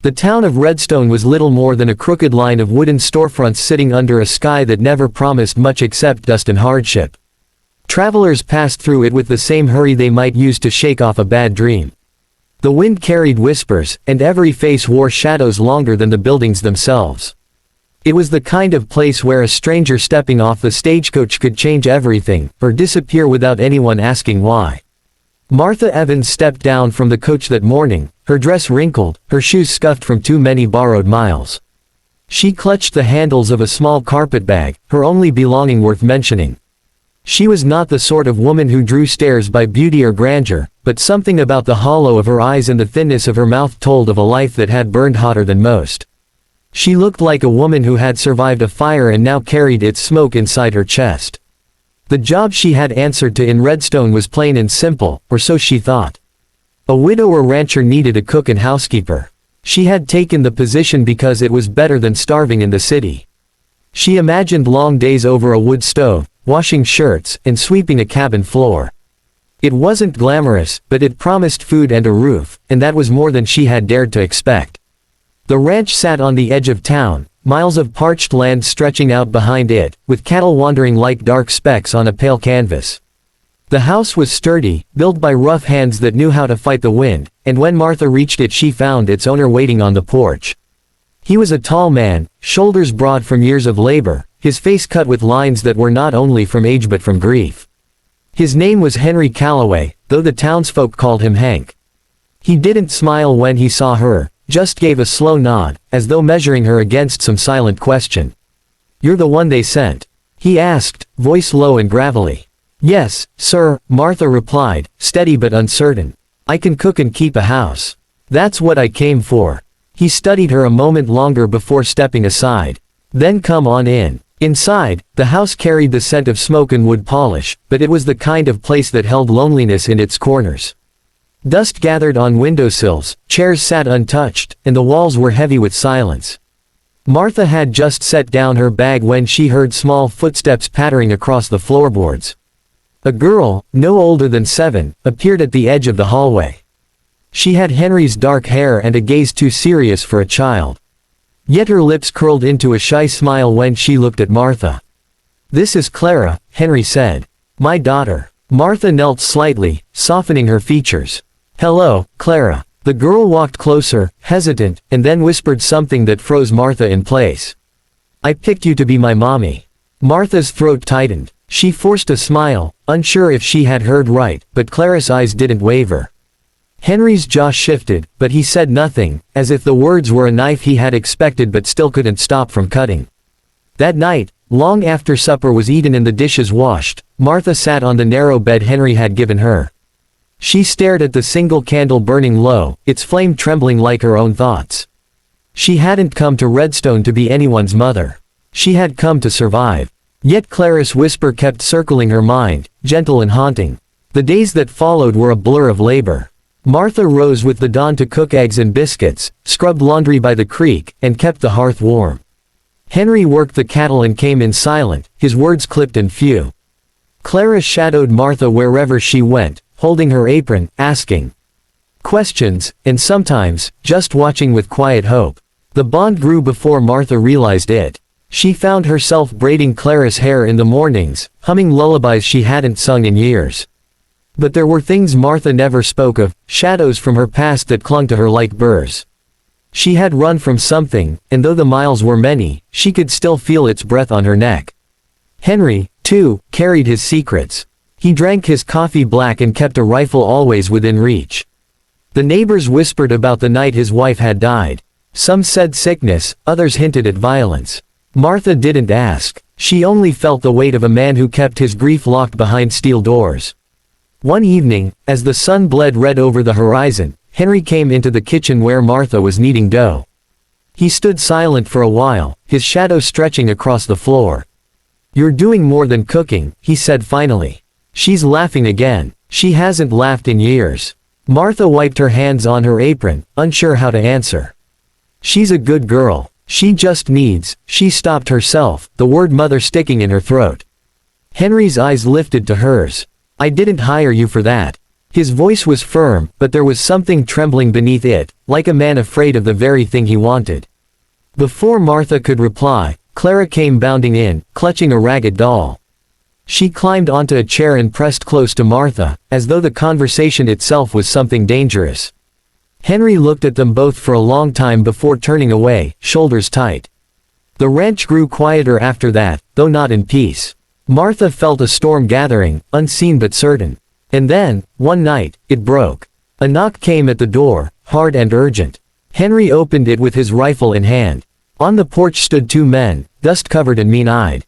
The town of Redstone was little more than a crooked line of wooden storefronts sitting under a sky that never promised much except dust and hardship. Travelers passed through it with the same hurry they might use to shake off a bad dream. The wind carried whispers, and every face wore shadows longer than the buildings themselves. It was the kind of place where a stranger stepping off the stagecoach could change everything, or disappear without anyone asking why. Martha Evans stepped down from the coach that morning, her dress wrinkled, her shoes scuffed from too many borrowed miles. She clutched the handles of a small carpetbag, her only belonging worth mentioning. She was not the sort of woman who drew stares by beauty or grandeur, but something about the hollow of her eyes and the thinness of her mouth told of a life that had burned hotter than most. She looked like a woman who had survived a fire and now carried its smoke inside her chest. The job she had answered to in Redstone was plain and simple, or so she thought. A widow or rancher needed a cook and housekeeper. She had taken the position because it was better than starving in the city. She imagined long days over a wood stove, washing shirts, and sweeping a cabin floor. It wasn't glamorous, but it promised food and a roof, and that was more than she had dared to expect. The ranch sat on the edge of town, miles of parched land stretching out behind it, with cattle wandering like dark specks on a pale canvas. The house was sturdy, built by rough hands that knew how to fight the wind, and when Martha reached it she found its owner waiting on the porch. He was a tall man, shoulders broad from years of labor, his face cut with lines that were not only from age but from grief. His name was Henry Calloway, though the townsfolk called him Hank. He didn't smile when he saw her, just gave a slow nod, as though measuring her against some silent question. "You're the one they sent?" he asked, voice low and gravelly. "Yes, sir," Martha replied, steady but uncertain. "I can cook and keep a house. That's what I came for." He studied her a moment longer before stepping aside. "Then come on in." Inside, the house carried the scent of smoke and wood polish, but it was the kind of place that held loneliness in its corners. Dust gathered on windowsills, chairs sat untouched, and the walls were heavy with silence. Martha had just set down her bag when she heard small footsteps pattering across the floorboards. A girl, no older than 7, appeared at the edge of the hallway. She had Henry's dark hair and a gaze too serious for a child. Yet her lips curled into a shy smile when she looked at Martha. "This is Clara," Henry said. "My daughter." Martha knelt slightly, softening her features. "Hello, Clara." The girl walked closer, hesitant, and then whispered something that froze Martha in place. "I picked you to be my mommy." Martha's throat tightened. She forced a smile, unsure if she had heard right, but Clara's eyes didn't waver. Henry's jaw shifted, but he said nothing, as if the words were a knife he had expected but still couldn't stop from cutting. That night, long after supper was eaten and the dishes washed, Martha sat on the narrow bed Henry had given her. She stared at the single candle burning low, its flame trembling like her own thoughts. She hadn't come to Redstone to be anyone's mother. She had come to survive. Yet Clara's whisper kept circling her mind, gentle and haunting. The days that followed were a blur of labor. Martha rose with the dawn to cook eggs and biscuits, scrubbed laundry by the creek, and kept the hearth warm. Henry worked the cattle and came in silent, his words clipped and few. Clara shadowed Martha wherever she went, holding her apron, asking questions, and sometimes, just watching with quiet hope. The bond grew before Martha realized it. She found herself braiding Clara's hair in the mornings, humming lullabies she hadn't sung in years. But there were things Martha never spoke of, shadows from her past that clung to her like burrs. She had run from something, and though the miles were many, she could still feel its breath on her neck. Henry, too, carried his secrets. He drank his coffee black and kept a rifle always within reach. The neighbors whispered about the night his wife had died. Some said sickness, others hinted at violence. Martha didn't ask. She only felt the weight of a man who kept his grief locked behind steel doors. One evening, as the sun bled red over the horizon, Henry came into the kitchen where Martha was kneading dough. He stood silent for a while, his shadow stretching across the floor. "You're doing more than cooking," he said finally. "She's laughing again." She hasn't laughed in years. Martha wiped her hands on her apron, unsure how to answer. "She's a good girl. She just needs," she stopped herself, the word mother sticking in her throat. Henry's eyes lifted to hers. "I didn't hire you for that." His voice was firm, but there was something trembling beneath it, like a man afraid of the very thing he wanted. Before Martha could reply, Clara came bounding in, clutching a ragged doll. She climbed onto a chair and pressed close to Martha, as though the conversation itself was something dangerous. Henry looked at them both for a long time before turning away, shoulders tight. The ranch grew quieter after that, though not in peace. Martha felt a storm gathering, unseen but certain. And then, one night, it broke. A knock came at the door, hard and urgent. Henry opened it with his rifle in hand. On the porch stood two men, dust-covered and mean-eyed.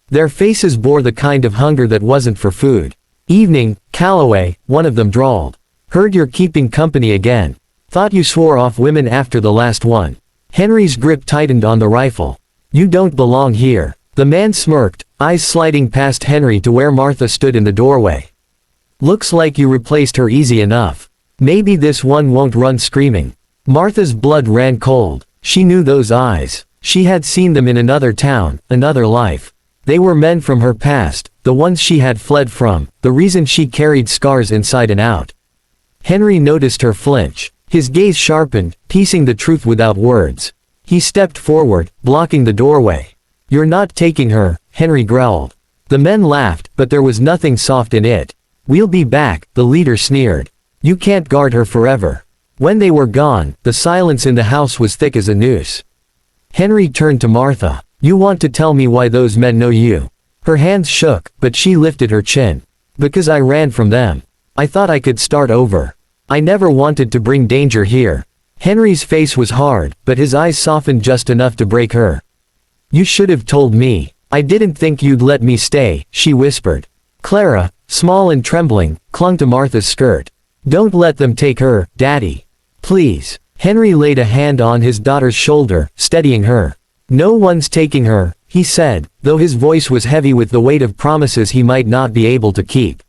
Their faces bore the kind of hunger that wasn't for food. "Evening, Calloway," one of them drawled. "Heard you're keeping company again. Thought you swore off women after the last one." Henry's grip tightened on the rifle. "You don't belong here." The man smirked, eyes sliding past Henry to where Martha stood in the doorway. "Looks like you replaced her easy enough. Maybe this one won't run screaming." Martha's blood ran cold. She knew those eyes. She had seen them in another town, another life. They were men from her past, the ones she had fled from, the reason she carried scars inside and out. Henry noticed her flinch. His gaze sharpened, piecing the truth without words. He stepped forward, blocking the doorway. "You're not taking her," Henry growled. The men laughed, but there was nothing soft in it. "We'll be back," the leader sneered. "You can't guard her forever." When they were gone, the silence in the house was thick as a noose. Henry turned to Martha. "You want to tell me why those men know you?" Her hands shook, but she lifted her chin. "Because I ran from them. I thought I could start over. I never wanted to bring danger here." Henry's face was hard, but his eyes softened just enough to break her. "You should have told me. I didn't think you'd let me stay," she whispered. Clara, small and trembling, clung to Martha's skirt. "Don't let them take her, Daddy. Please." Henry laid a hand on his daughter's shoulder, steadying her. "No one's taking her," he said, though his voice was heavy with the weight of promises he might not be able to keep.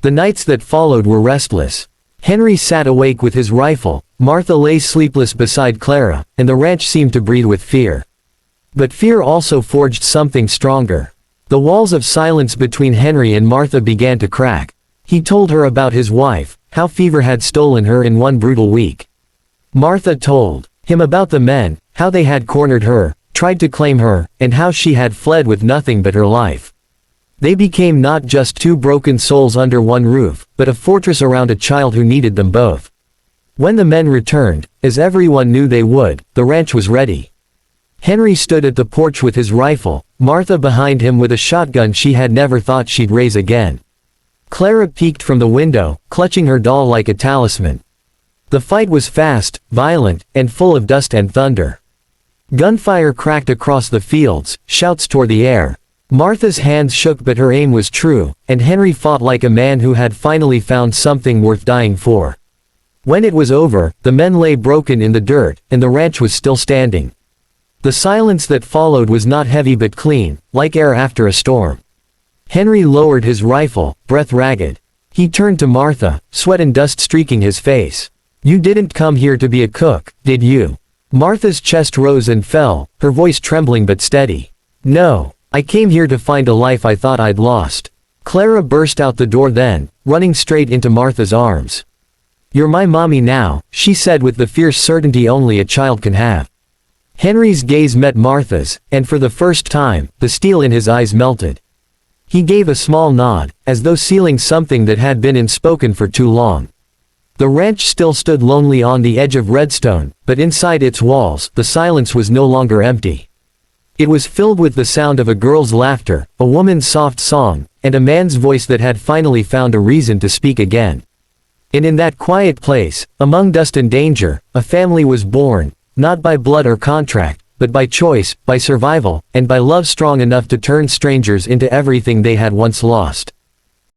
The nights that followed were restless. Henry sat awake with his rifle, Martha lay sleepless beside Clara, and the ranch seemed to breathe with fear. But fear also forged something stronger. The walls of silence between Henry and Martha began to crack. He told her about his wife, how fever had stolen her in one brutal week. Martha told him about the men, how they had cornered her, tried to claim her, and how she had fled with nothing but her life. They became not just two broken souls under one roof, but a fortress around a child who needed them both. When the men returned, as everyone knew they would, the ranch was ready. Henry stood at the porch with his rifle, Martha behind him with a shotgun she had never thought she'd raise again. Clara peeked from the window, clutching her doll like a talisman. The fight was fast, violent, and full of dust and thunder. Gunfire cracked across the fields, shouts tore the air. Martha's hands shook but her aim was true, and Henry fought like a man who had finally found something worth dying for. When it was over, the men lay broken in the dirt, and the ranch was still standing. The silence that followed was not heavy but clean, like air after a storm. Henry lowered his rifle, breath ragged. He turned to Martha, sweat and dust streaking his face. "You didn't come here to be a cook, did you?" Martha's chest rose and fell, her voice trembling but steady. "No. I came here to find a life I thought I'd lost." Clara burst out the door then, running straight into Martha's arms. "You're my mommy now," she said with the fierce certainty only a child can have. Henry's gaze met Martha's, and for the first time, the steel in his eyes melted. He gave a small nod, as though sealing something that had been unspoken for too long. The ranch still stood lonely on the edge of Redstone, but inside its walls, the silence was no longer empty. It was filled with the sound of a girl's laughter, a woman's soft song, and a man's voice that had finally found a reason to speak again. And in that quiet place, among dust and danger, a family was born, not by blood or contract, but by choice, by survival, and by love strong enough to turn strangers into everything they had once lost.